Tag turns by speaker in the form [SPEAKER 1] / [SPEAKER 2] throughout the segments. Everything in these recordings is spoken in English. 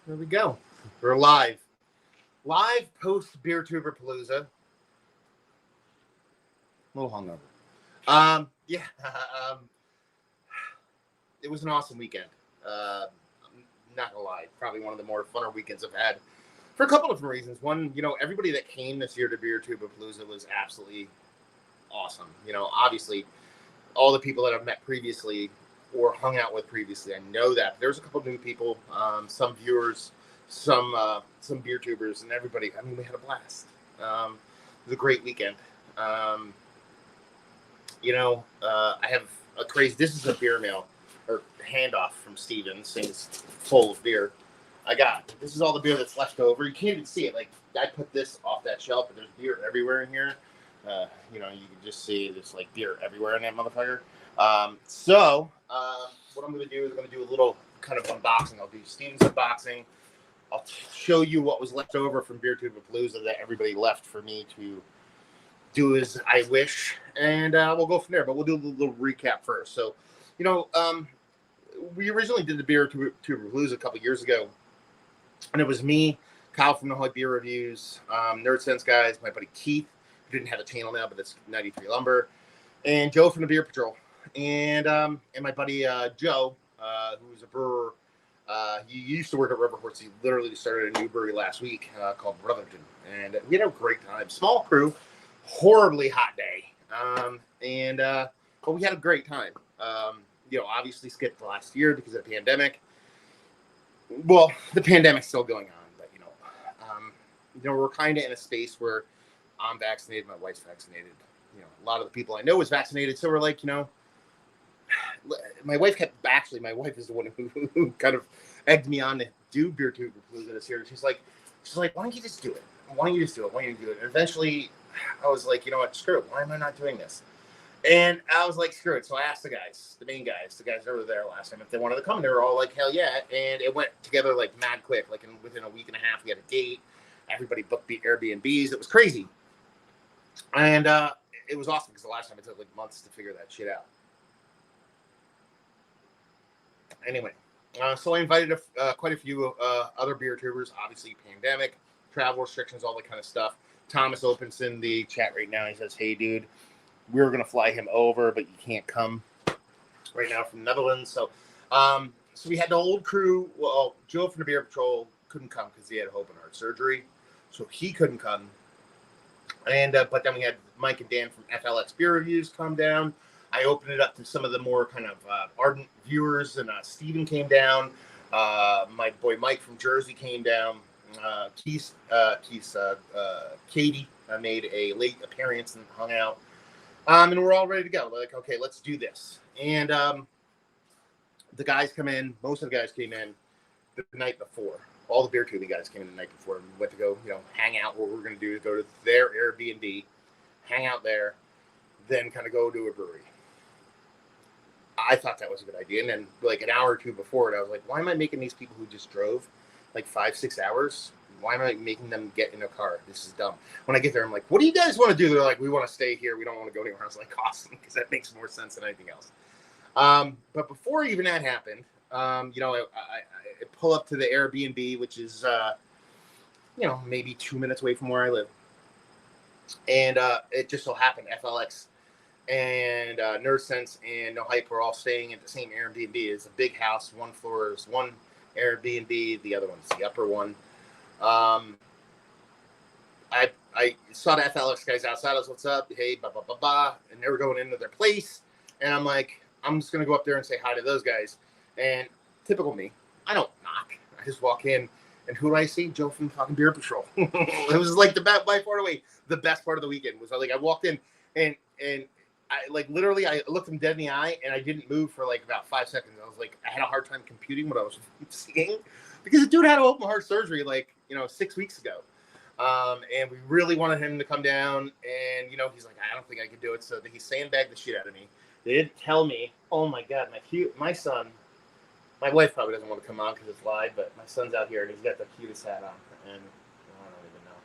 [SPEAKER 1] There we go. We're live. Live post Beertuberpalooza. A little hungover. Yeah. It was an awesome weekend. I'm not gonna lie. Probably one of the more funner weekends I've had for a couple of different reasons. One, everybody that came this year to Beertubapalooza was absolutely awesome. Obviously, all the people that I've met previously or hung out with previously, I know that. There's a couple new people, some viewers, some beer tubers, and everybody. I mean, we had a blast. It was a great weekend. I have a crazy. This is a beer mail or handoff from Steven, saying it's full of beer. This is all the beer that's left over. You can't even see it. Like, I put this off that shelf, but there's beer everywhere in here. You can just see there's like beer everywhere in that motherfucker. What I'm going to do is I'm going to do a little kind of unboxing. I'll do Steven's unboxing. I'll show you what was left over from Beertubapalooza that everybody left for me to do as I wish, and we'll go from there. But we'll do a little recap first. So, we originally did the Beertubapalooza a couple years ago, and it was me, Kyle from the Hoy Beer Reviews, Nerd Sense guys, my buddy Keith, who didn't have a channel now, but it's 93 Lumber, and Joe from the Beer Patrol, and my buddy Joe, who's a brewer. He used to work at River Horse. He literally started a new brewery last week called Brotherton, and we had a great time. Small crew, horribly hot day, but we had a great time. Obviously skipped last year because of the pandemic. Well, the pandemic's still going on, but we're kind of in a space where I'm vaccinated, my wife's vaccinated. A lot of the people I know is vaccinated, so we're like, my wife is the one who kind of egged me on to do Beertubapalooza this year. She's like, why don't you just do it? Why don't you do it? And eventually, I was like, you know what? Screw it. Why am I not doing this? And I was like, screw it. So I asked the main guys that were there last time, if they wanted to come. They were all like, hell yeah. And it went together like mad quick. Like within a week and a half, we had a date. Everybody booked the Airbnbs. It was crazy. And it was awesome because the last time it took like months to figure that shit out. Anyway, so I invited quite a few other beer tubers. Obviously, pandemic, travel restrictions, all that kind of stuff. Thomas opens in the chat right now. He says, hey, dude, we were going to fly him over, but you can't come right now from the Netherlands. So we had the old crew. Well, Joe from the Beer Patrol couldn't come because he had open heart surgery. So he couldn't come. And but then we had Mike and Dan from FLX Beer Reviews come down. I opened it up to some of the more kind of ardent viewers, and Steven came down. My boy Mike from Jersey came down. Katie made a late appearance and hung out. And we're all ready to go. We're like, okay, let's do this. And the guys come in. Most of the guys came in the night before. All the beer tubing guys came in the night before. And we went to go, hang out. What we're going to do is go to their Airbnb, hang out there, then kind of go to a brewery. I thought that was a good idea. And then like an hour or two before it, I was like, why am I making these people who just drove like 5-6 hours? Why am I making them get in a car? This is dumb. When I get there, I'm like, what do you guys want to do? They're like, we want to stay here. We don't want to go anywhere. I was like, awesome, because that makes more sense than anything else. But before even that happened, I pull up to the Airbnb, which is, maybe 2 minutes away from where I live. And it just so happened FLX and Nerd Sense and No Hype were all staying at the same Airbnb. It's a big house. One floor is one Airbnb. The other one's the upper one. I saw the FLX guys outside. I was, what's up? Hey, blah, blah, blah, blah. And they were going into their place. And I'm like, I'm just going to go up there and say hi to those guys. And typical me, I don't knock. I just walk in. And who do I see? Joe from fucking Beer Patrol. It was like by far away the best part of the weekend. Was like I walked in and I like literally I looked him dead in the eye and I didn't move for like about 5 seconds. I was like I had a hard time computing what I was seeing because the dude had open heart surgery 6 weeks ago. And we really wanted him to come down and he's like I don't think I can do it. So he sandbagged the shit out of me. They didn't tell me. Oh my god, my son. My wife probably doesn't want to come on because it's live, but my son's out here and he's got the cutest hat on, and I don't even know.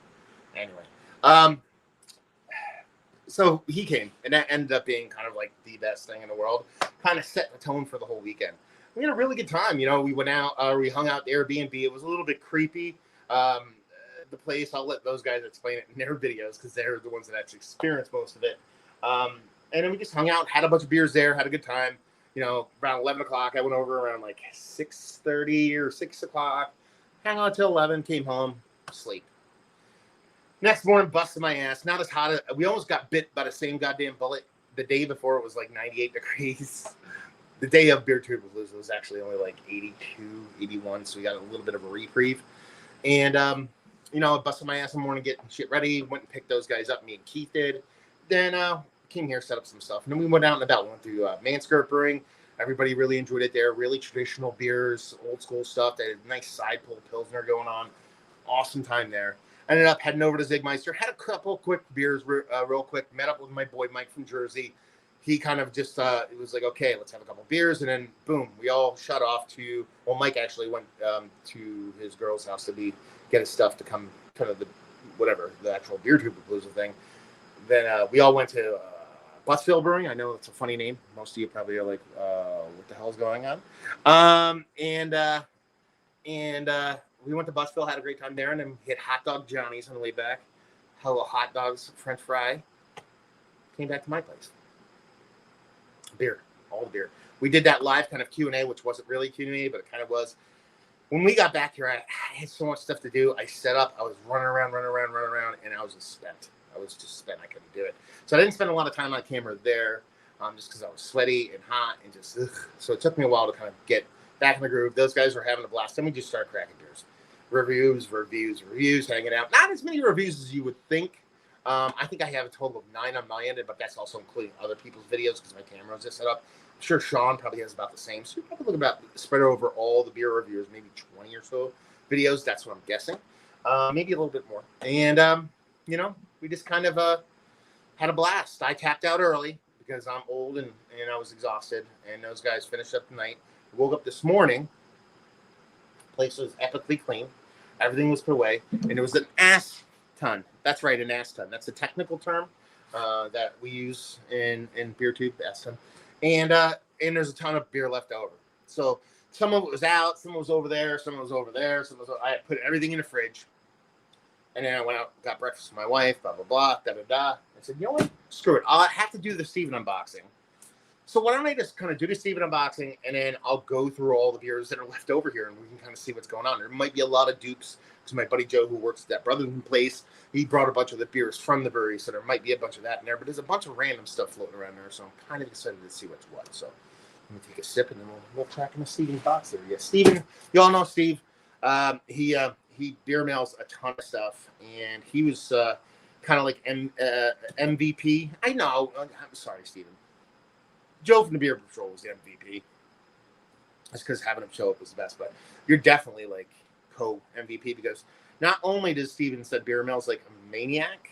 [SPEAKER 1] Anyway, so he came, and that ended up being kind of like the best thing in the world. Kind of set the tone for the whole weekend. we had a really good time. You know, we went out, we hung out at the Airbnb. It was a little bit creepy. The place, I'll let those guys explain it in their videos because they're the ones that actually experienced most of it. And then we just hung out, had a bunch of beers there, had a good time. You know, around 11 o'clock, I went over around like 6:30 or 6 o'clock, hung out till 11, came home, sleep. Next morning, busted my ass. Not as hot as, we almost got bit by the same goddamn bullet. The day before, it was like 98 degrees. The day of Beertuberpalooza was actually only like 82, 81, so we got a little bit of a reprieve. And, you know, I busted my ass in the morning, getting shit ready, went and picked those guys up, me and Keith did. Then came here, set up some stuff. And then we went out and about. We went through Manskirt Brewing. Everybody really enjoyed it there. Really traditional beers, old school stuff. They had a nice side pull Pilsner going on. Awesome time there. Ended up heading over to Zigmeister. Had a couple quick beers real quick. Met up with my boy Mike from Jersey. He kind of just, it was like, okay, let's have a couple beers. And then, boom, we all shut off to, well, Mike actually went to his girl's house to get his stuff to come, kind of the actual Beertuberpalooza thing. Then we all went to Buttsville Brewing. I know it's a funny name. Most of you probably are like, what the hell is going on? We went to Buttsville, had a great time there, and then hit Hot Dog Johnny's on the way back. Hello, hot dogs, French fry. Came back to my place. Beer, all the beer. We did that live kind of Q&A, which wasn't really Q&A, but it kind of was. When we got back here, I had so much stuff to do. I set up. I was running around, and I was just spent. I couldn't do it. So I didn't spend a lot of time on camera there, just because I was sweaty and hot and just, ugh. So it took me a while to kind of get back in the groove. Those guys were having a blast. Then we just started cracking beers. Reviews, hanging out. Not as many reviews as you would think. I think I have a total of 9 on my end, but that's also including other people's videos because my camera was just set up. I'm sure Sean probably has about the same. So you're probably looking about spread over all the beer reviewers, maybe 20 or so videos. That's what I'm guessing. Maybe a little bit more. And, you know, we just kind of had a blast. I tapped out early because I'm old and I was exhausted. And those guys finished up the night. Woke up this morning. Place was epically clean. Everything was put away. And it was an ass ton. That's right, an ass ton. That's a technical term that we use in BeerTube, ass ton. And there's a ton of beer left over. So some of it was out, some was over there, some was over there, I put everything in the fridge. And then I went out, got breakfast with my wife, blah, blah, blah, da-da-da. I said, you know what? Screw it. I'll have to do the Steven unboxing. So why don't I just kind of do the Steven unboxing, and then I'll go through all the beers that are left over here, and we can kind of see what's going on. There might be a lot of dupes, because my buddy Joe, who works at that Brotherton place, he brought a bunch of the beers from the brewery, so there might be a bunch of that in there. But there's a bunch of random stuff floating around there, so I'm kind of excited to see what's what. So let me take a sip, and then we'll crack in the Steven's box there. Yeah, Steven, you all know Steve. He beer mails a ton of stuff, and he was kind of like MVP. I know. I'm sorry, Steven. Joe from the Beer Patrol was the MVP. That's because having him show up was the best, but you're definitely like co-MVP because not only does Steven said beer mails like a maniac,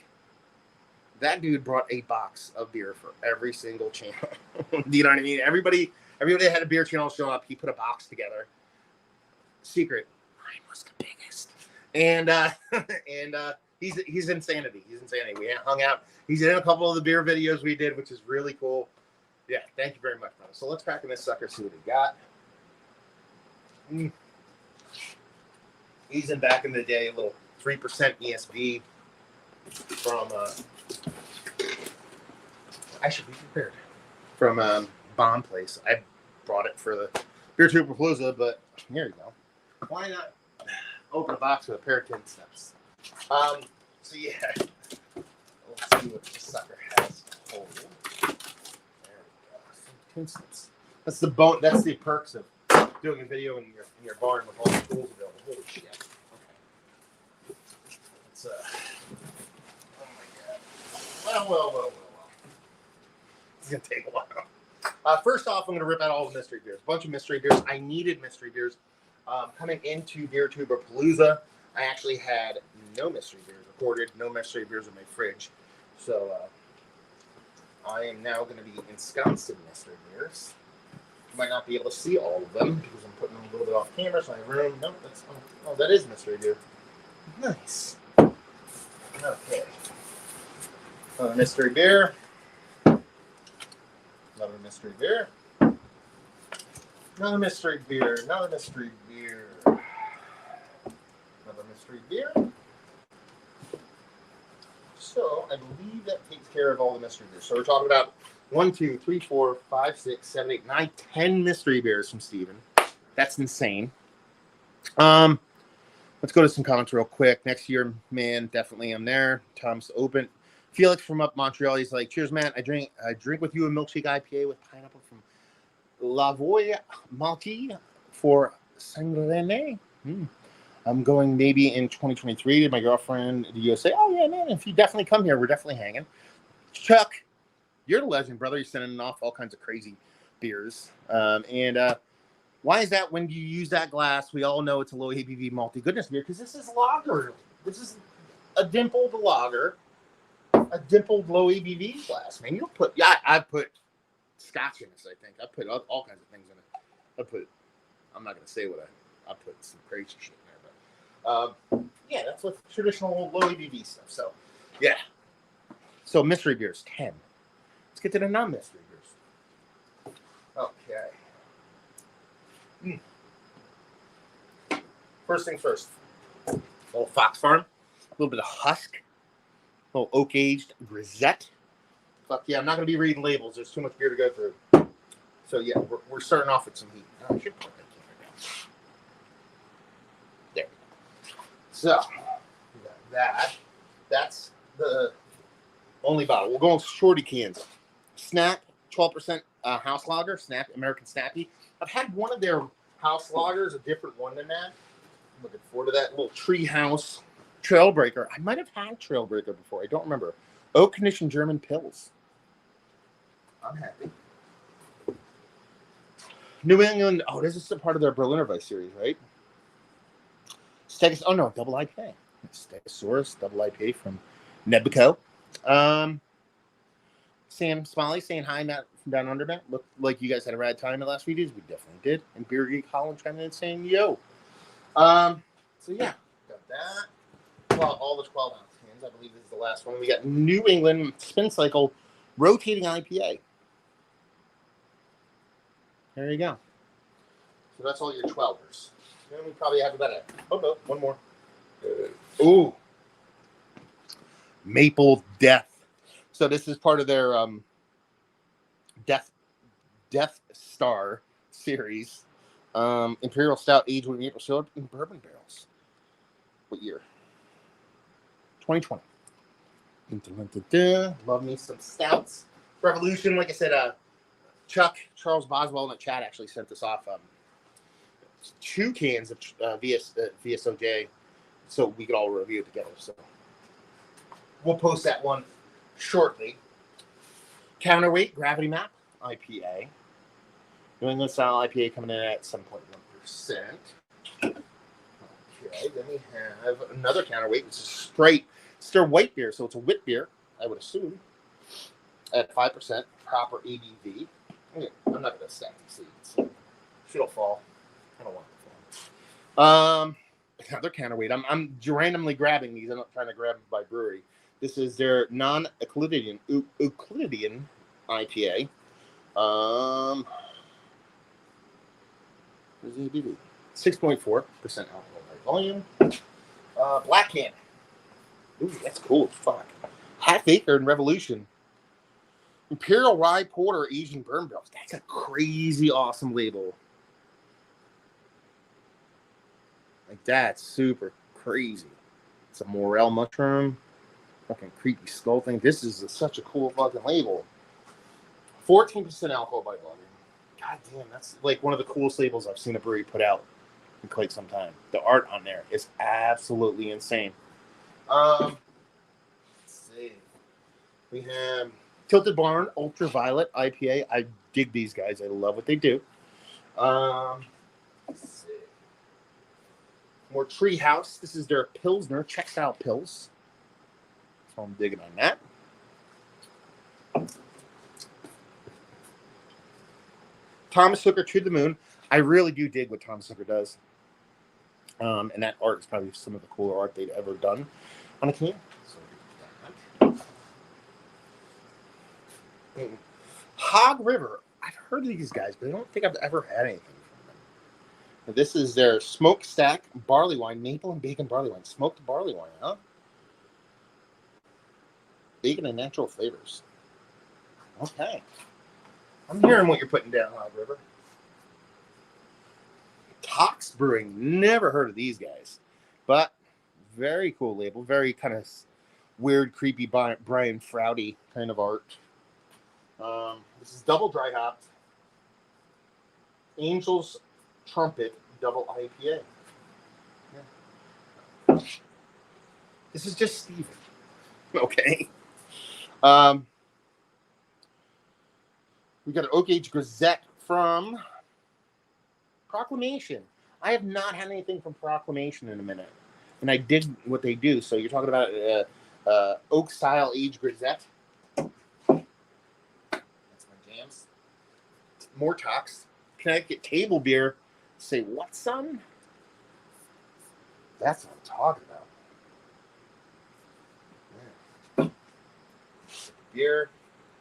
[SPEAKER 1] that dude brought a box of beer for every single channel. You know what I mean? Everybody that had a beer channel show up, he put a box together. Secret, mine was the biggest. And he's insanity. He's insanity. We hung out. He's in a couple of the beer videos we did, which is really cool. Yeah, thank you very much, brother. So let's crack in this sucker, see what we got. He's in back in the day, a little 3% ESV from, I should be prepared, from Bomb Place. I brought it for the Beertuberpalooza, but here you go. Why not open a box with a pair of tin snips? So yeah, let's see what this sucker has to hold. That's the bone. That's the perks of doing a video in your barn with all the tools available. Holy shit! Okay. It's oh my god. Well. It's gonna take a while. First off, I'm gonna rip out all the mystery beers. A bunch of mystery beers. I needed mystery beers. Coming into Beertuberpalooza, I actually had no mystery beers recorded. No mystery beers in my fridge. So. I am now going to be ensconced in mystery beers. You might not be able to see all of them because I'm putting them a little bit off camera, so I room. Nope, that's that is mystery beer. Nice. Okay. Mystery beer. Another mystery beer. Another mystery beer. Another mystery beer. Another mystery beer. So I believe that takes care of all the mystery beers. So we're talking about 1, 2, 3, 4, 5, 6, 7, 8, 9, 10 mystery beers from Steven. That's insane. Let's go to some comments real quick. Next year, man, definitely I'm there. Tom's open. Felix from up Montreal, he's like, cheers, man. I drink with you a milkshake IPA with pineapple from La Voie Malty for Saint-René. I'm going maybe in 2023 to my girlfriend in the USA. Oh, yeah, man, if you definitely come here, we're definitely hanging. Chuck, you're the legend, brother. You're sending off all kinds of crazy beers. Why is that when you use that glass, we all know it's a low ABV malty goodness beer? Because this is lager. This is a dimpled lager, a dimpled low ABV glass. Man, you'll put, I put scotch in this, I think. I put all kinds of things in it. I'm not going to say what I put some crazy shit in there. But yeah, that's what traditional low ABV stuff. So, yeah. So, mystery beers, 10. Let's get to the non-mystery beers. Okay. First thing first, a little Fox Farm, a little bit of husk, a little oak aged grisette. Fuck yeah, I'm not going to be reading labels. There's too much beer to go through. So yeah, we're starting off with some heat. Oh, I should put that camera down. There. So we got that. That's the only bottle. We'll go on shorty cans. Snap, 12% house lager. Snap, American Snappy. I've had one of their house lagers, a different one than that. I'm looking forward to that little Treehouse Trailbreaker. I might have had Trailbreaker before. I don't remember. Oak conditioned German pills. I'm happy. New England. Oh, this is a part of their Berliner Weiss series, right? Stegosaurus. Oh no, double IPA. Stegosaurus double IPA from Nebico. Sam Smalley saying hi, Matt from Down Under. Matt, looked like you guys had a rad time in the last few days. We definitely did. And Beer Geek Holland chiming in saying yo. So yeah, got that. Well, all the 12 ounce cans. I believe this is the last one. We got New England Spin Cycle Rotating IPA. There you go. So that's all your 12ers. Then we probably have about no, one more. Ooh, Maple Death. So this is part of their Death Star series. Imperial Stout aged with maple syrup in bourbon barrels. What year? 2020. Love me some stouts. Revolution, like I said, Chuck, Charles Boswell in the chat actually sent us off 2 cans of VSOJ so we could all review it together. So we'll post that one shortly. Counterweight Gravity Map IPA. New England style IPA coming in at 7.1%. Okay, then we have another counterweight, which is straight. It's their white beer, so it's a wit beer, I would assume, at 5% proper ABV. I'm not going to stack these seeds. Shit'll fall. I don't want it to fall. Another counterweight. I'm randomly grabbing these. I'm not trying to grab them by brewery. This is their non-Euclidean IPA. Where's the ABV? 6.4% alcohol by volume. Black Can. Ooh, that's cool as fuck. Half Acre and Revolution. Imperial Rye Porter Asian Bourbon Barrels. That's a crazy awesome label. Like, that's super crazy. It's a morel mushroom. Fucking creepy skull thing. This is such a cool fucking label. 14% alcohol by volume. God damn, that's like one of the coolest labels I've seen a brewery put out in quite some time. The art on there is absolutely insane. Let's see. We have Tilted Barn Ultraviolet IPA. I dig these guys. I love what they do. Let's see. More Treehouse. This is their Pilsner Czech style pills. So I'm digging on that. Thomas Hooker to the Moon. I really do dig what Thomas Hooker does. And that art is probably some of the cooler art they've ever done on a can. So, Hog River. I've heard of these guys, but I don't think I've ever had anything from This is their smokestack barley wine, maple and bacon barley wine. Smoked barley wine, huh? Bacon and natural flavors. Okay. I'm hearing what you're putting down, Hog River. Tox Brewing. Never heard of these guys. But very cool label. Very kind of weird, creepy Brian Froudy kind of art. This is double dry hopped. Angel's Trumpet double IPA. Yeah. This is just Steven. Okay. We got an Oak Age Grisette from Proclamation. I have not had anything from Proclamation in a minute. And I did what they do. So you're talking about oak style aged Grisette. That's my jams. More Tox. Connecticut table beer. Say what, son? That's what I'm talking about. Yeah. Beer,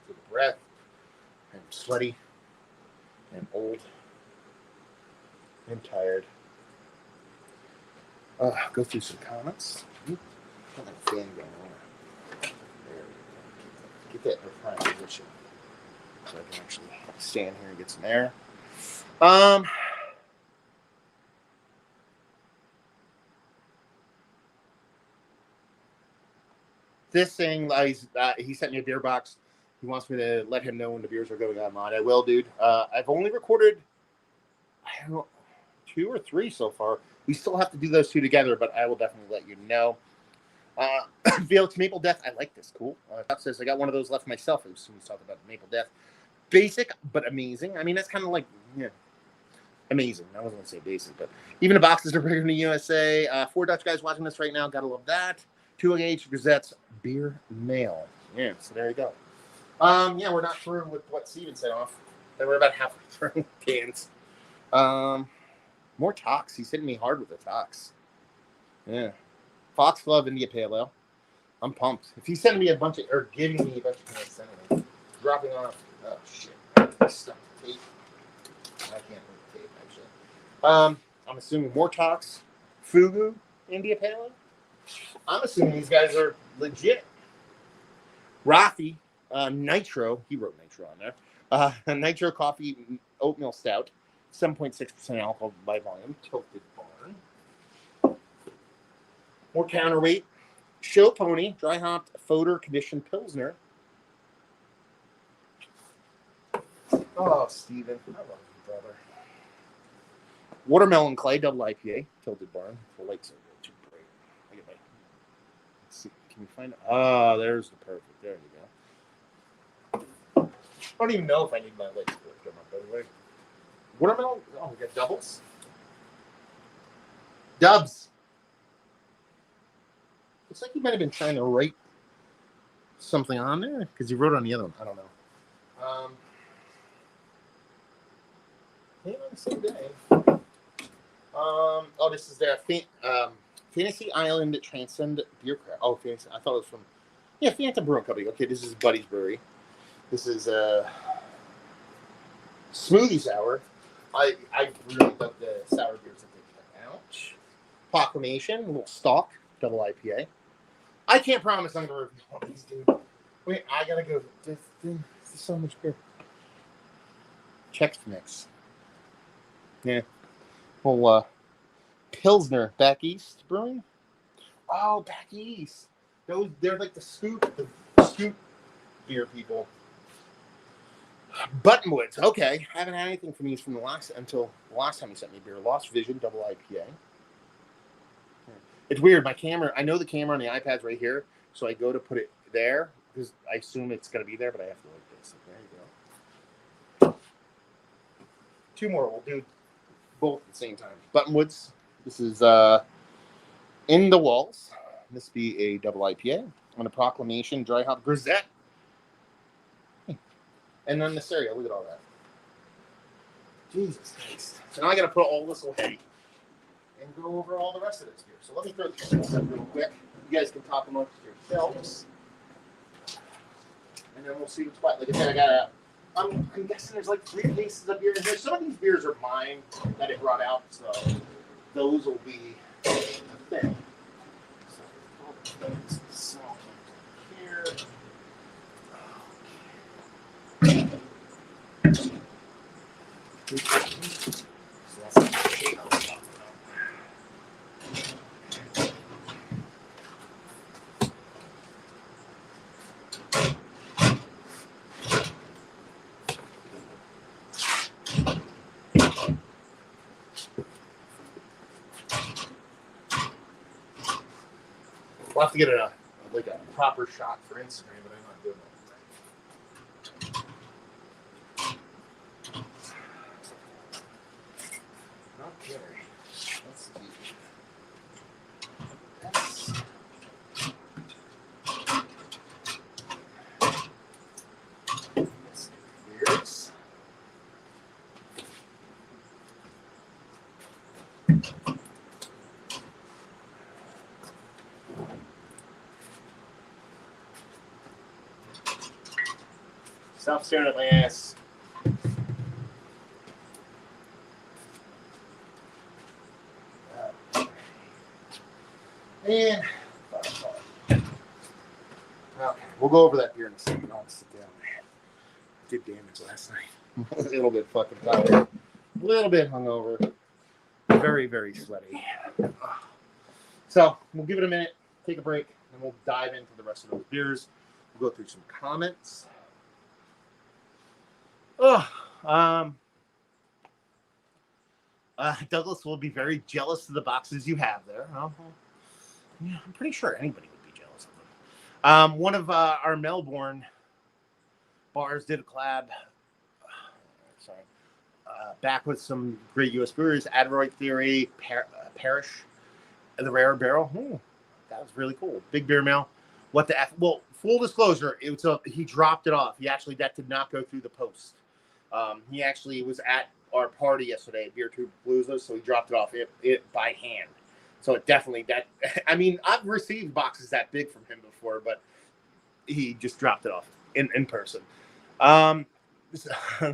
[SPEAKER 1] for the breath. I'm sweaty. I'm old. I'm tired. Go through some comments. Got that fan going on. There we go. Get that in a prime position so I can actually stand here and get some air. This thing, he sent me a beer box. He wants me to let him know when the beers are going online. I will, dude. I've only recorded, I don't know, 2 or 3 so far. We still have to do those 2 together, but I will definitely let you know. Felix Maple Death. I like this. Cool. That says I got one of those left myself. As soon as we talk about Maple Death. Basic, but amazing. I mean, that's kind of like, yeah, amazing. I wasn't going to say basic, but even the boxes are bigger in the USA. 4 Dutch guys watching this right now. Got to love that. 2 Age Gazette's Beer Mail. Yeah, so there you go. Yeah, we're not through with what Steven said off. We're about halfway through cans. More Tox. He's hitting me hard with the Tox. Yeah. Foxglove India Pale Ale. I'm pumped. If he's sending me a bunch of, or giving me a bunch of cans, sending me, dropping off. Oh, shit. Stuck to tape. I can't move the tape, actually. I'm assuming more Tox. Fugu India Pale Ale. I'm assuming these guys are legit. Rafi, Nitro, he wrote Nitro on there. Nitro Coffee Oatmeal Stout, 7.6% alcohol by volume, Tilted Barn. More counterweight. Show Pony, dry hopped, fodder conditioned Pilsner. Oh, Steven, I love you, brother. Watermelon Clay, double IPA, Tilted Barn. The lights are too bright. I get my. Let's see, can we find it? Oh, there's the perfect. There you go. I don't even know if I need my lights to come up, by the way. Watermelon. Oh, we got doubles. Dubs. Looks like he might have been trying to write something on there because he wrote on the other one. I don't know. Came on the same day. Oh, this is their Fantasy Island Transcend Beer Craft. Oh, Fantasy. I thought it was from Phantom Brewing Company. Okay, this is Buddy's Brewery. This is Smoothie Sour. I really love the sour beers that they put out. Proclamation, a little stalk, double IPA. I can't promise I'm going to review all these, dude. Wait, I got to go. There's so much beer. Chex Mix. Yeah. Well, Pilsner, Back East Brewing. Oh, Back East. They're like the scoop beer people. Buttonwoods. Okay. I haven't had anything from these until the last time you sent me beer. Lost Vision, double IPA. It's weird. My camera, I know the camera on the iPad's right here, so I go to put it there because I assume it's going to be there, but I have to like this. There you go. 2 more. We'll do both at the same time. Buttonwoods. This is In the Walls. This be a double IPA. On a Proclamation, dry hop Grisette. And then the cereal. Look at all that. Jesus Christ. So now I got to put all this away and go over all the rest of this here. So let me throw this up real quick. You guys can talk amongst yourselves. And then we'll see what's what. Like I said, I got I'm guessing there's like 3 cases of beer in here. Some of these beers are mine that it brought out, so those will be a thing. So here. So that's the shape I was talking about. We'll have to get a proper shot for Instagram, but I'm not doing that. Okay. Let's see. That's beers. Stop staring at my ass. And okay, we'll go over that beer in a second. I'll sit down. Did damage last night. A little bit fucking tired. A little bit hungover. Very, very sweaty. So we'll give it a minute, take a break, and we'll dive into the rest of those beers. We'll go through some comments. Douglas will be very jealous of the boxes you have there. Yeah, I'm pretty sure anybody would be jealous of them. One of our Melbourne bars did a collab. Back with some great U.S. brewers, Adroit Theory, Parish, and the Rare Barrel. Ooh, that was really cool. Big beer mail. What the F? Well, full disclosure, it was he dropped it off. That did not go through the post. He actually was at our party yesterday at Beertubapalooza, so he dropped it off it by hand. So it definitely I mean, I've received boxes that big from him before, but he just dropped it off in person.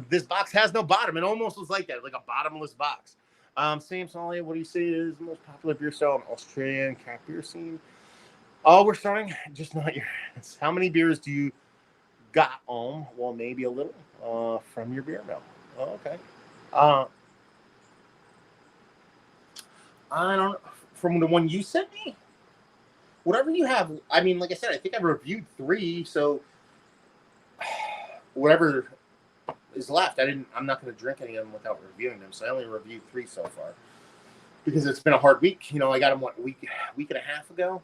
[SPEAKER 1] This box has no bottom. It almost was like that, like a bottomless box. Sam Solly, what do you say is the most popular beer style in Australia and craft beer scene? Oh, we're starting. Just not yours. How many beers do you got home? Well, maybe a little from your beer mill. Oh, okay. I don't know. From the one you sent me? Whatever you have. I mean, like I said, I think I reviewed 3, so whatever is left, I'm not going to drink any of them without reviewing them. So I only reviewed 3 so far because it's been a hard week. You know, I got them week and a half ago,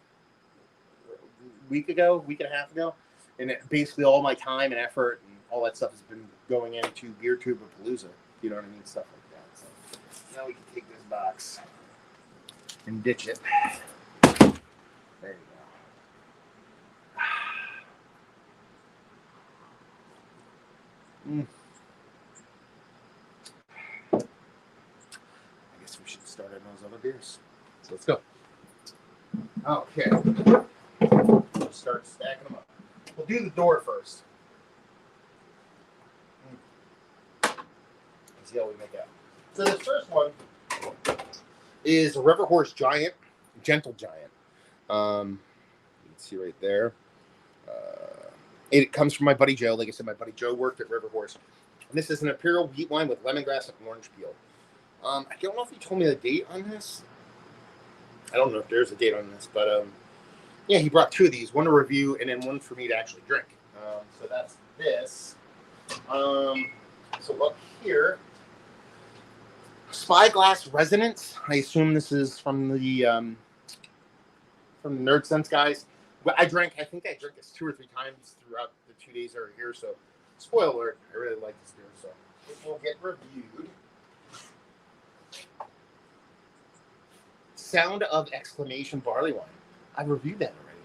[SPEAKER 1] week and a half ago, and basically all my time and effort and all that stuff has been going into Beertuberpalooza. You know what I mean? Stuff like that. So now we can take this box and ditch it. There you go. I guess we should start on those other beers. So let's go. Okay. We'll start stacking them up. We'll do the door first. See how we make out. So this first one is a River Horse Giant, Gentle Giant. You can see right there. It comes from my buddy Joe. Like I said, my buddy Joe worked at River Horse. And this is an imperial wheat wine with lemongrass and orange peel. I don't know if he told me the date on this. I don't know if there's a date on this, but yeah, he brought 2 of these, one to review and then one for me to actually drink. So that's this. So up here, Spyglass Resonance. I assume this is from the Nerd Sense guys. But I think I drank this 2 or 3 times throughout the 2 days they were here. So, spoiler alert, I really like this beer. So, it will get reviewed. Sound of Exclamation Barley Wine. I reviewed that already.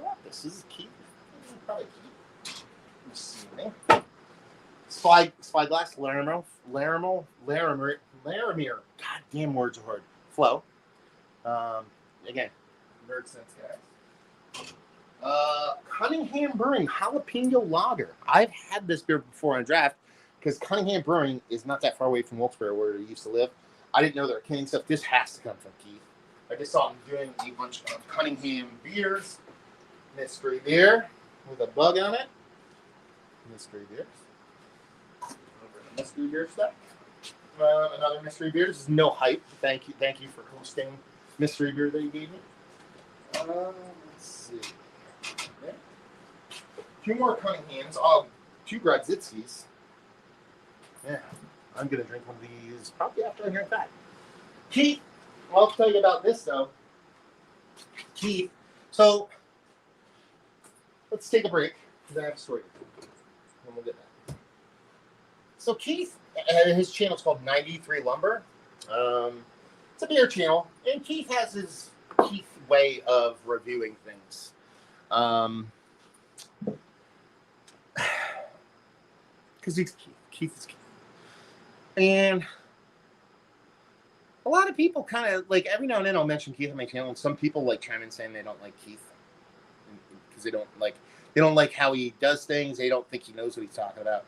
[SPEAKER 1] Oh, this is key. Probably key. Spyglass Laramir. God damn, words are hard. Flow. Again, Nerd Sense guys. Cunningham Brewing Jalapeno Lager. I've had this beer before on draft. because Cunningham Brewing is not that far away from Wilkes-Barre where he used to live. I didn't know they were canning stuff. This has to come from Keith. I just saw him doing a bunch of Cunningham beers. Mystery beer with a bug on it. Mystery beers. Over the mystery beer stuff. Another mystery beer. This is no hype. Thank you for hosting mystery beer that you gave me. Let's see. Okay. 2 more Cunninghams. Oh, 2 Grodzitskis. Yeah, I'm gonna drink one of these probably after I drink that. Keith, I'll tell you about this though. Keith, so let's take a break because I have a story. And we'll get back. So Keith, his channel is called 93 Lumber. It's a beer channel, and Keith has his Keith way of reviewing things. Because he's Keith. Keith is Keith. And a lot of people kind of, like, every now and then I'll mention Keith on my channel, and some people, like, chime in saying they don't like Keith. Because they don't like how he does things. They don't think he knows what he's talking about.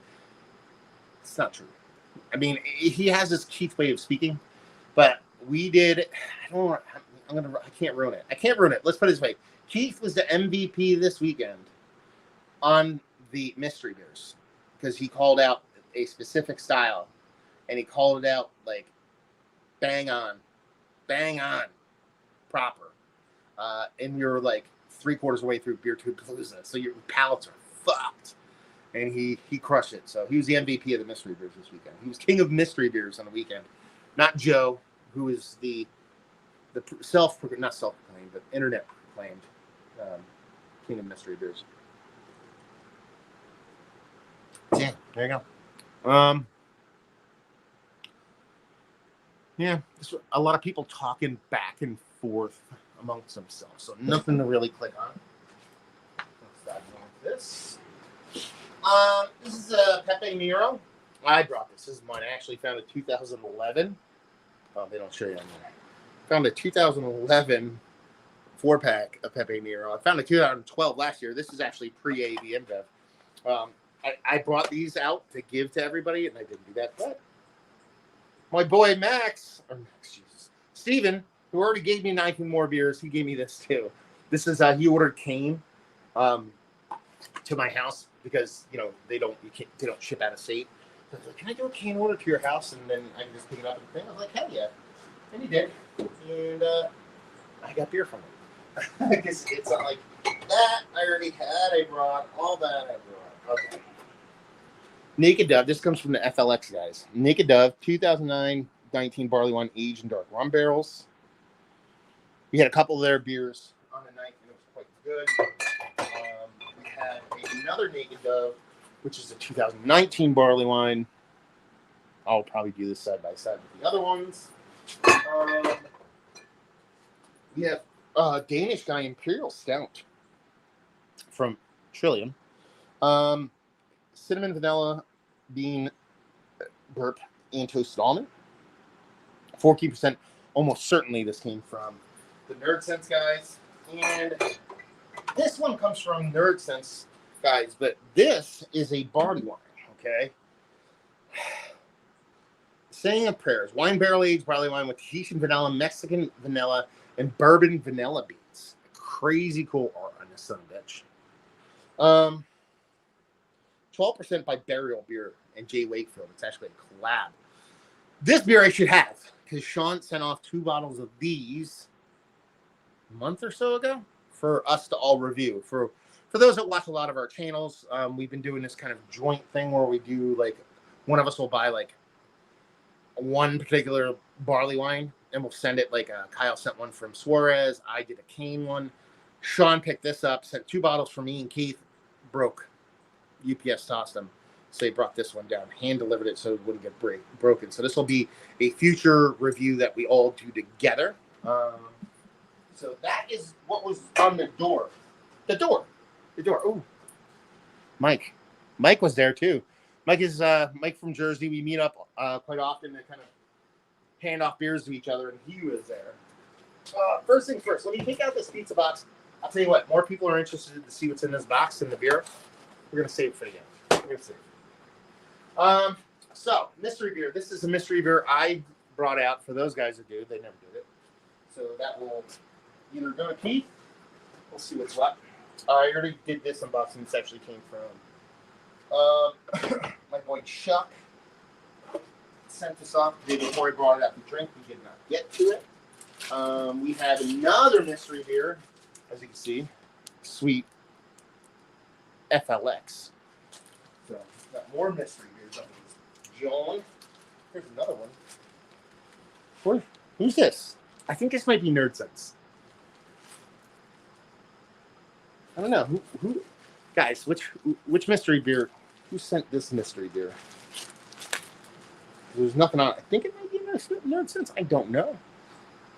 [SPEAKER 1] It's not true. I mean, he has this Keith way of speaking, but we did. I can't ruin it. I can't ruin it. Let's put it this way. Keith was the MVP this weekend on the mystery beers because he called out a specific style, and he called it out like bang on, proper. And you're like 3/4 of the way through Beertuberpalooza, so your palates are fucked. And he crushed it. So he was the MVP of the mystery beers this weekend. He was king of mystery beers on the weekend. Not Joe, who is the not self-proclaimed, but internet-proclaimed king of mystery beers. Yeah, there you go. Yeah, a lot of people talking back and forth amongst themselves, so nothing to really click on. Let's dive into this. This is a Pepe Nero. I brought this. This is mine. I actually found a 2011. Oh, they don't show you on there. Found a 2011 4-pack of Pepe Nero. I found a 2012 last year. This is actually pre-AV InBev. I brought these out to give to everybody, and I didn't do that. But my boy Steven, who already gave me 19 more beers, he gave me this too. This is he ordered cane to my house because they don't ship out of state. So I was like, can I do a cane order to your house and then I can just pick it up and thing? I was like, hell yeah, and he did, and I got beer from him. Because it's not like that I already had. I brought all that. I brought okay. Naked Dove. This comes from the FLX guys. Naked Dove, 2009-19 barley wine aged in dark rum barrels. We had a couple of their beers on the night, and it was quite good. We had another Naked Dove, which is a 2019 barley wine. I'll probably do this side by side with the other ones. We have Danish guy Imperial Stout from Trillium. Cinnamon, vanilla, bean, burp, and toasted almond. 14%. Almost certainly this came from the Nerd Sense guys. And this one comes from Nerd Sense guys, but this is a barley wine, okay? Saying of prayers. Wine barrel aged barley wine with Tahitian vanilla, Mexican vanilla, and bourbon vanilla beans. Crazy cool art on this son of a bitch. 12% by Burial Beer and Jay Wakefield. It's actually a collab. This beer I should have because Sean sent off 2 bottles of these a month or so ago for us to all review. For those that watch a lot of our channels, we've been doing this kind of joint thing where we do like one of us will buy like one particular barley wine and we'll send it. Like Kyle sent one from Suarez. I did a cane one. Sean picked this up, sent 2 bottles for me and Keith. Broke. UPS tossed them. So they brought this one down, hand delivered it so it wouldn't get broken. So this will be a future review that we all do together. So that is what was on the door. The door. Ooh. Mike was there too. Mike is Mike from Jersey. We meet up quite often to kind of hand off beers to each other, and he was there. First things first, let me take out this pizza box. I'll tell you what, more people are interested to see what's in this box than the beer. We're going to save it for the end. So mystery beer. This is a mystery beer I brought out for those guys that do. They never did it. So that will either go to Keith. We'll see what's what. I already did this unboxing. This actually came from my boy Chuck. Sent this off the day before I brought it out to drink. We did not get to it. We have another mystery beer, as you can see, sweet FLX. So we've got more mystery beers on these. John, here's another one. Who's this? I think this might be Nerd Sense. I don't know. Who guys, which mystery beer? Who sent this mystery beer? There's nothing on it. I think it might be Nerd Sense. I don't know.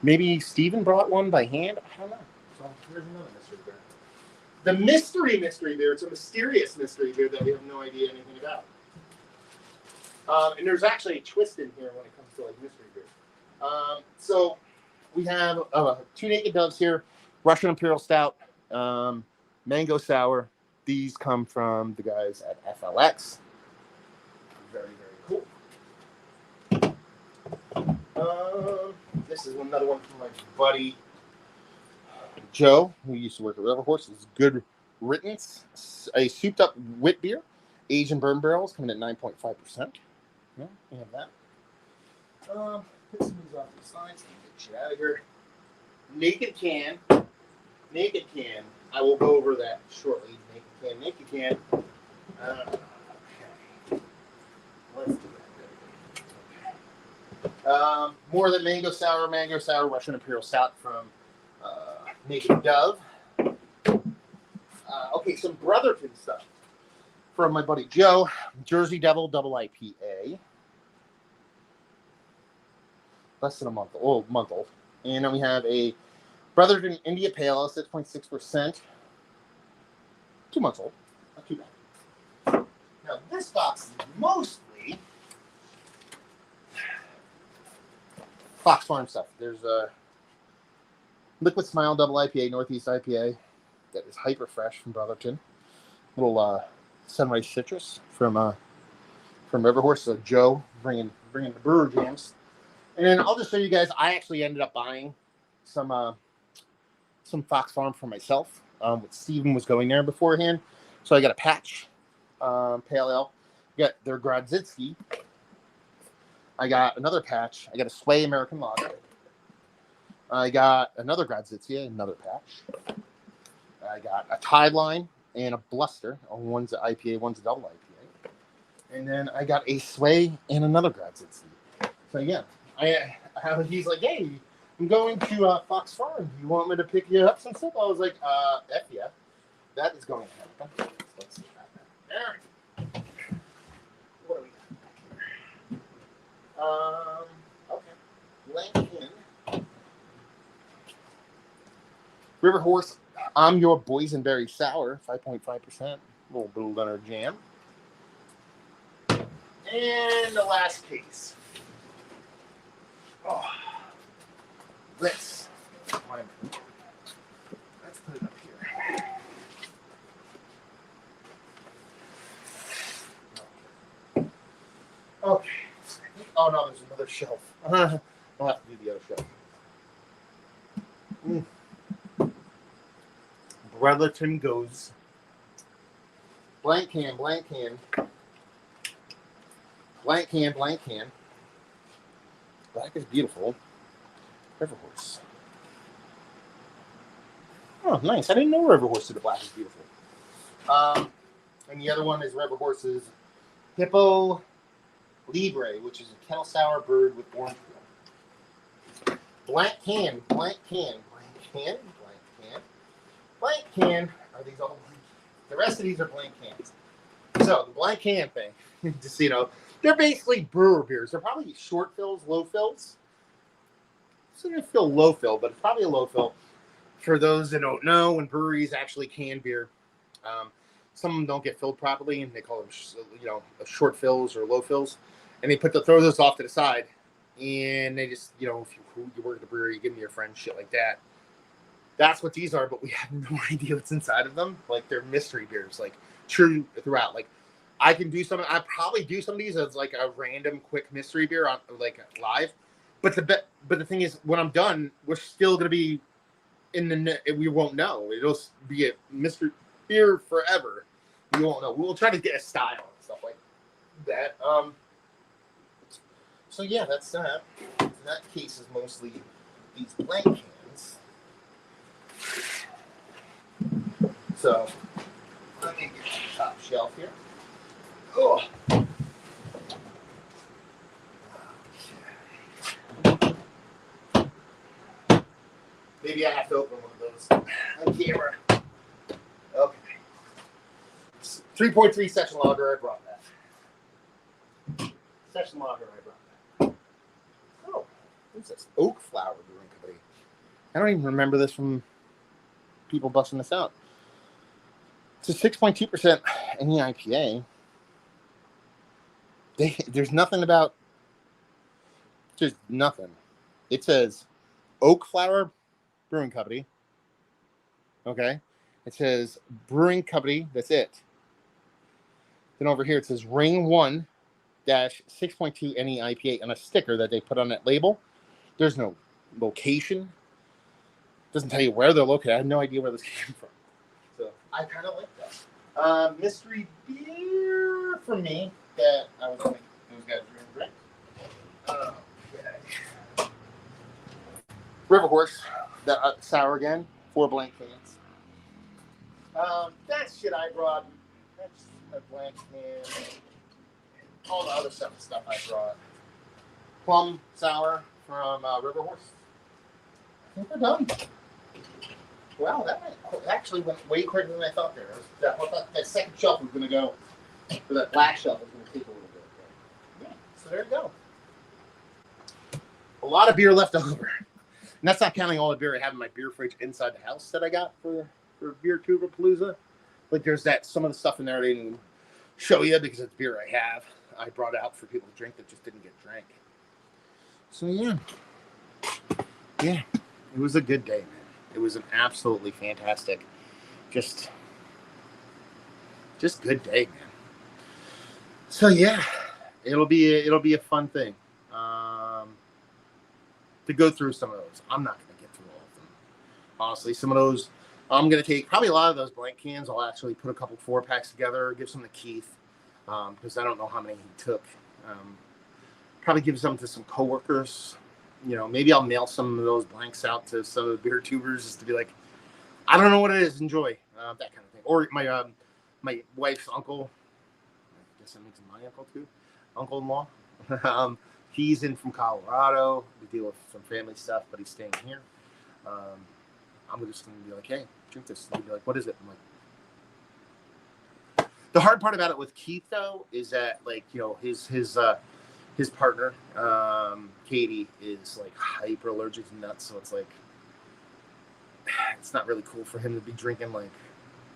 [SPEAKER 1] Maybe Steven brought one by hand. I don't know. So here's another mystery beer. The mystery beer. It's a mysterious mystery beer that we have no idea anything about. And there's actually a twist in here when it comes to like mystery beer. So we have 2 Naked Doves here, Russian Imperial Stout, Mango Sour. These come from the guys at FLX. Very, very cool. This is another one from my buddy Joe, who used to work at River Horse. It's Good Riddance, a souped up wit beer, aged in bourbon barrels, coming at 9.5%. Yeah, we have that. Put some of these off the sides. Get you out of here. Naked Can. I will go over that shortly. Naked Can. Okay. Let's do that. More than Mango Sour, Russian Imperial Stout from Naked Dove. Okay, some Brotherton stuff from my buddy Joe. Jersey Devil Double IPA. Less than a month old. And then we have a Brotherton India Pale Ale, 6.6%. 2 months old. Not too bad. Now, this box is mostly Fox Farm stuff. There's a Liquid Smile Double IPA, Northeast IPA. That is hyper fresh from Brotherton. Little Sunrise Citrus from River Horse. So Joe bringing the brewer jams. And then I'll just show you guys. I actually ended up buying some Fox Farm for myself. With Steven was going there beforehand, so I got a patch pale ale. Got their Grodziskie. I got another patch. I got a Sway American Lager. I got another Grodziskie, another patch. I got a Tide Line and a Bluster. One's an IPA, one's a double IPA. And then I got a Sway and another Grodziskie. So yeah, he's like, hey, I'm going to Fox Farm. Do you want me to pick you up some stuff? I was like, F yeah. That is going to happen. Let's see what happens. There. What do we got back here? Okay. Lincoln. River Horse, I'm Your Boysenberry Sour, 5.5%. A little Blue Leonard Jam. And the last case. Oh. Let's put it up here. Okay. Oh no, there's another shelf. I'll have to do the other shelf. Brotherton goes. Blank can. Blank Black is beautiful. River Horse. Oh, nice. I didn't know River Horse did the black is beautiful. And the other one is River Horse's Hippo Libre, which is a kettle sour bird with orange peel. Blank can. Are these all blank? The rest of these are blank cans. So the blank can thing, just so you know, they're basically brewer beers. They're probably short fills, low fills. It's going to feel low fill, but it's probably a low fill. For those that don't know, when breweries actually can beer, some of them don't get filled properly, and they call them, short fills or low fills, and they throw those off to the side, and they just, if you work at the brewery, you give them your friends, shit like that. That's what these are, but we have no idea what's inside of them. Like, they're mystery beers, like true throughout. Like, I can do some. I probably do some of these as like a random quick mystery beer on like live. But the thing is, when I'm done, we're still gonna be in the. We won't know. It'll be a mystery beer forever. We won't know. We'll try to get a style and stuff like that. So yeah, that's that. That case is mostly these blank cans. So let me get to the top shelf here. Oh. Maybe I have to open one of those on camera. Okay. 3.3 session lager, I brought that. Session lager, I brought that. Oh, what's this? Oak Flower Brewing Company. I don't even remember this from people busting this out. It's a 6.2% NE IPA. There's nothing about, just nothing. It says Oak Flower Brewing Company. Okay. It says Brewing Company. That's it. Then over here it says Ring 1 6.2 NE IPA on a sticker that they put on that label. There's no location. Doesn't tell you where they're located. I have no idea where this came from. So I kind of like that. Mystery beer for me that I was thinking those guys were going to drink. Okay. River Horse, that sour again, 4 blank cans. That shit I brought. That's a blank can. All the other stuff I brought. Plum sour from River Horse. I think we're done. Wow, actually went way quicker than I thought there. I thought that second shelf was going to go, or that black shelf was going to take a little bit. Yeah, so there you go. A lot of beer left over. And that's not counting all the beer I have in my beer fridge inside the house that I got for Beertuberpalooza. Like there's some of the stuff in there I didn't even show you because it's beer I have. I brought out for people to drink that just didn't get drank. So yeah. Yeah. It was a good day, man. It was an absolutely fantastic, just good day, man. So yeah, it'll be a fun thing to go through some of those. I'm not going to get through all of them. Honestly, some of those, I'm going to take probably a lot of those blank cans. I'll actually put a couple 4-packs together, give some to Keith, because I don't know how many he took. Probably give some to some coworkers. You know, maybe I'll mail some of those blanks out to some of the beer tubers just to be like, I don't know what it is. Enjoy that kind of thing. Or my wife's uncle. I guess that makes him my uncle too. Uncle-in-law. He's in from Colorado to deal with some family stuff, but he's staying here. I'm just going to be like, hey, drink this. And he'll be like, what is it? I'm like, the hard part about it with Keith though is that like, you know, his partner, Katie, is like hyper allergic to nuts, so it's like it's not really cool for him to be drinking like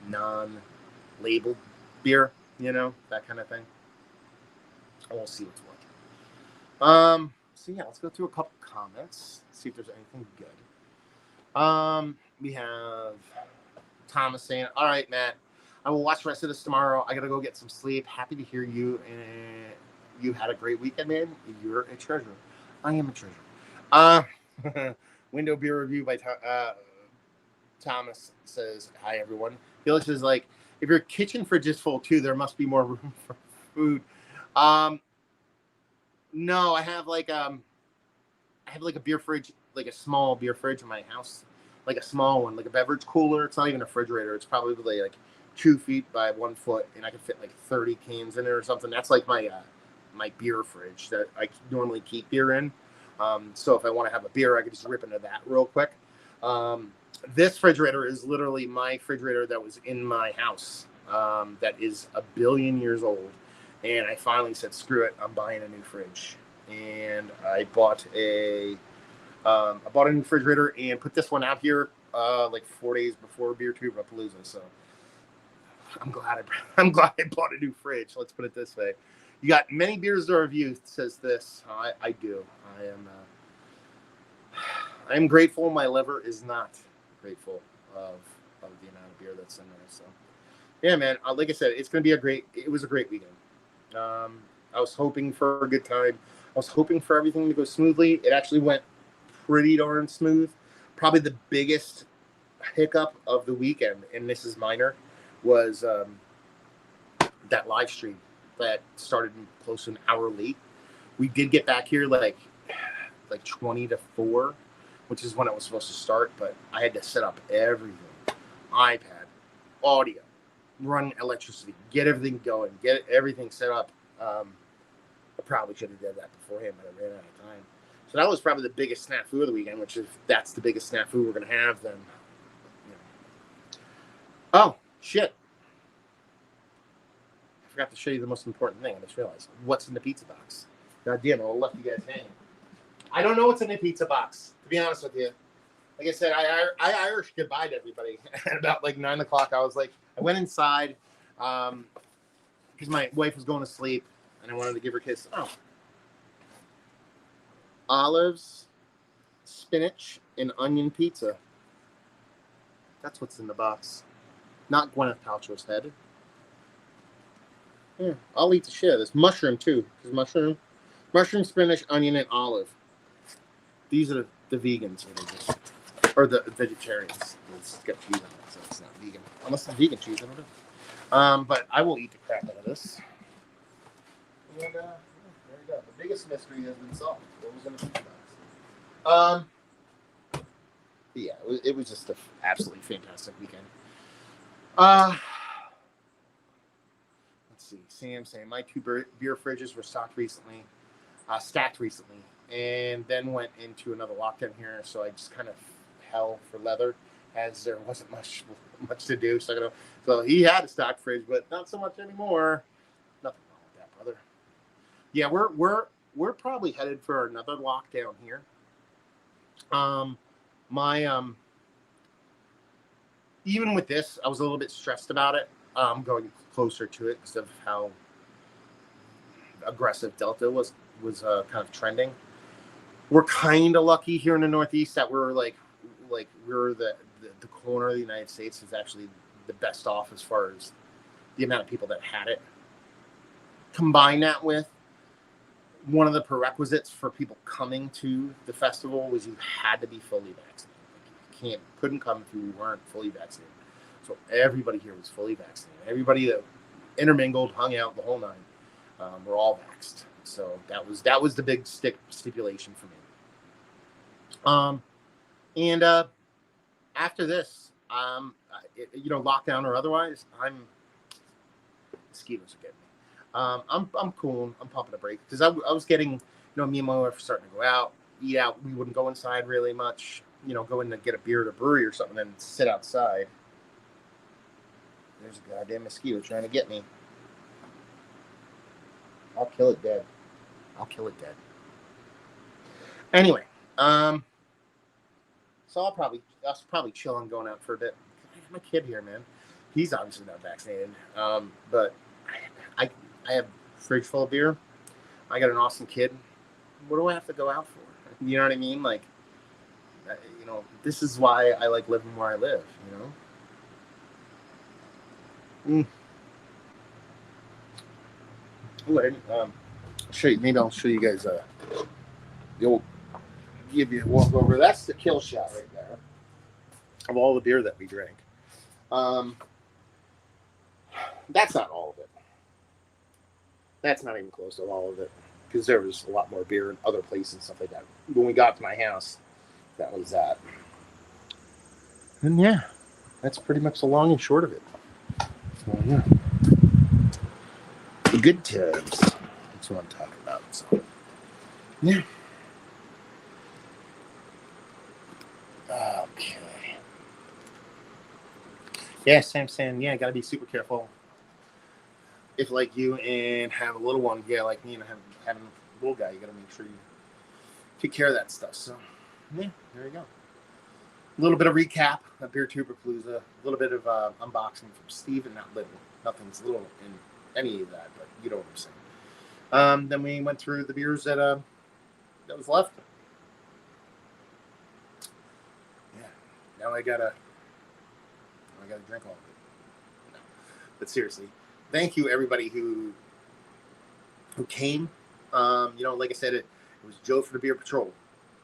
[SPEAKER 1] non-labeled beer, you know, that kind of thing. I won't see what's what. So yeah, let's go through a couple comments, see if there's anything good. We have Thomas saying, "All right, Matt, I will watch the rest of this tomorrow. I gotta go get some sleep. Happy to hear you and." You had a great weekend, man. You're a treasure. I am a treasure. Window beer review by Thomas says, hi, everyone. Felix is like, if your kitchen fridge is full, too, there must be more room for food. No, I have like a beer fridge, like a small beer fridge in my house. Like a small one, like a beverage cooler. It's not even a refrigerator. It's probably like 2 feet by 1 foot, and I can fit like 30 cans in there or something. That's like my beer fridge that I normally keep beer in. So if I want to have a beer, I can just rip into that real quick. This refrigerator is literally my refrigerator that was in my house that is 1 billion years old. And I finally said, screw it, I'm buying a new fridge. And I bought a new refrigerator and put this one out here like 4 days before Beertuberpalooza. So I'm glad I bought a new fridge. Let's put it this way. You got many beers to review, says this. I do. I am grateful. My liver is not grateful of the amount of beer that's in there. So, yeah, man. Like I said, it's gonna be it was a great weekend. I was hoping for a good time. I was hoping for everything to go smoothly. It actually went pretty darn smooth. Probably the biggest hiccup of the weekend, and this is minor, was that live stream that started close to an hour late. We did get back here like 20 to 4, which is when it was supposed to start, but I had to set up everything. iPad, audio, run electricity, get everything going, get everything set up. I probably should have done that beforehand, but I ran out of time. So that was probably the biggest snafu of the weekend, which if that's the biggest snafu we're going to have, then, you know. Oh, shit. I forgot to show you the most important thing. I just realized. What's in the pizza box? God damn it, I left you guys hanging. I don't know what's in the pizza box, to be honest with you. Like I said, I Irish goodbye to everybody. At about like 9 o'clock, I went inside because my wife was going to sleep, and I wanted to give her a kiss. Oh. Olives, spinach, and onion pizza. That's what's in the box. Not Gwyneth Paltrow's head. Yeah, I'll eat the shit out of this. Mushroom, too. There's mushroom, spinach, onion, and olive. These are the vegans. Or the vegetarians. It's got cheese on it, so it's not vegan. Unless it's vegan cheese, I don't know. But I will eat the crap out of this. And there you go. The biggest mystery has been solved. What was in the pizza box? Yeah, it was just an absolutely fantastic weekend. Let's see. Sam saying my 2 beer fridges were stacked recently, and then went into another lockdown here. So I just kind of hell for leather, as there wasn't much to do. So he had a stocked fridge, but not so much anymore. Nothing wrong with that, brother. Yeah, we're probably headed for another lockdown here. Even with this, I was a little bit stressed about it. Going closer to it because of how aggressive Delta was kind of trending. We're kind of lucky here in the Northeast that we're the corner of the United States is actually the best off as far as the amount of people that had it. Combine that with one of the prerequisites for people coming to the festival was you had to be fully vaccinated. Couldn't come if you weren't fully vaccinated. So everybody here was fully vaccinated. Everybody that intermingled, hung out, the whole nine, were all vaxxed. So that was the big stipulation for me. And after this, lockdown or otherwise, mosquitoes are getting me. I'm cool. I'm pumping a break because I was getting, me and my wife were starting to go out, eat out. We wouldn't go inside really much. Go in to get a beer at a brewery or something and sit outside. There's a goddamn mosquito trying to get me. I'll kill it dead. Anyway, so I'll probably chill on going out for a bit. I have my kid here, man. He's obviously not vaccinated. But I have a fridge full of beer. I got an awesome kid. What do I have to go out for? You know what I mean? Like, this is why I like living where I live, I'll show you guys give you a walk over. That's the kill shot right there of all the beer that we drank. That's not all of it. That's not even close to all of it because there was a lot more beer in other places and stuff like that. When we got to my house, that was that. And yeah, that's pretty much the long and short of it. So yeah, the good times. That's what I'm talking about. So yeah. Okay. Yeah, Sam's saying, yeah, got to be super careful. If like you and have a little one, like me and having a little guy, you got to make sure you take care of that stuff. So yeah, there you go. A little bit of recap of Beertuberpalooza, a little bit of unboxing from Steve, and not little. Nothing's little in any of that, but you know what I'm saying. Then we went through the beers that was left. Yeah. Now I gotta drink all of it. But seriously, thank you everybody who came. Like I said, it was Joe for the Beer Patrol,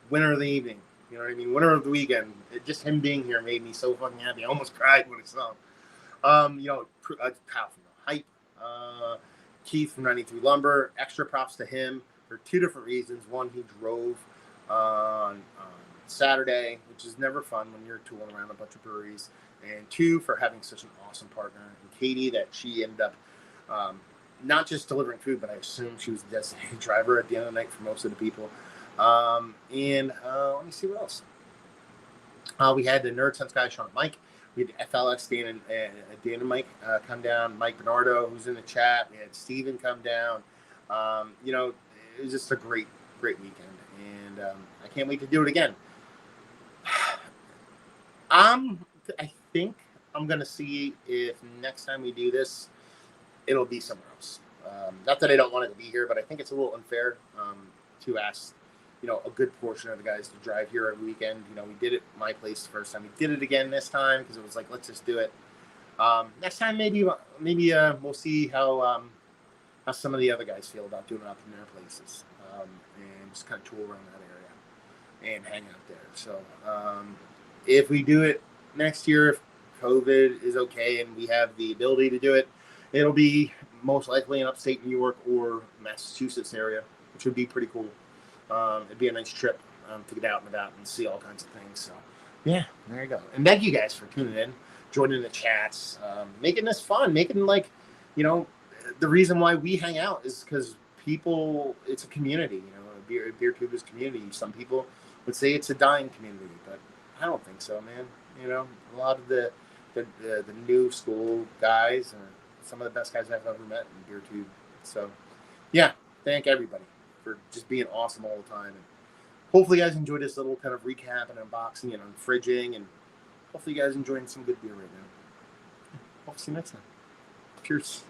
[SPEAKER 1] winner of the evening. You know what I mean? Winner of the weekend. Just him being here made me so fucking happy. I almost cried when I saw him. Kyle from the Hype, Keith from 93 Lumber. Extra props to him for two different reasons. One, he drove on Saturday, which is never fun when you're tooling around a bunch of breweries. And two, for having such an awesome partner, and Katie, that she ended up not just delivering food, but I assume she was the designated driver at the end of the night for most of the people. Let me see what else. We had the Nerd Sense guy, Sean and Mike. We had FLX, Dan and Mike come down. Mike Bernardo, who's in the chat. We had Steven come down. It was just a great weekend. And I can't wait to do it again. I think I'm going to see if next time we do this, it'll be somewhere else. Not that I don't want it to be here, but I think it's a little unfair to ask, a good portion of the guys to drive here every weekend. We did it my place the first time. We did it again this time because it was like, let's just do it. Next time, maybe we'll see how some of the other guys feel about doing it up in their places, and just kind of tour around that area and hang out there. So if we do it next year, if COVID is okay and we have the ability to do it, it'll be most likely in upstate New York or Massachusetts area, which would be pretty cool. It'd be a nice trip to get out and about and see all kinds of things. So, yeah, there you go. And thank you guys for tuning in, joining the chats, making this fun, making the reason why we hang out is because people, it's a community, Beertube is community. Some people would say it's a dying community, but I don't think so, man. A lot of the new school guys are some of the best guys I've ever met in Beertube. So, yeah, thank everybody for just being awesome all the time. And hopefully you guys enjoyed this little kind of recap and unboxing and unfridging, and hopefully you guys enjoying some good beer right now. Hope to see you next time. Cheers.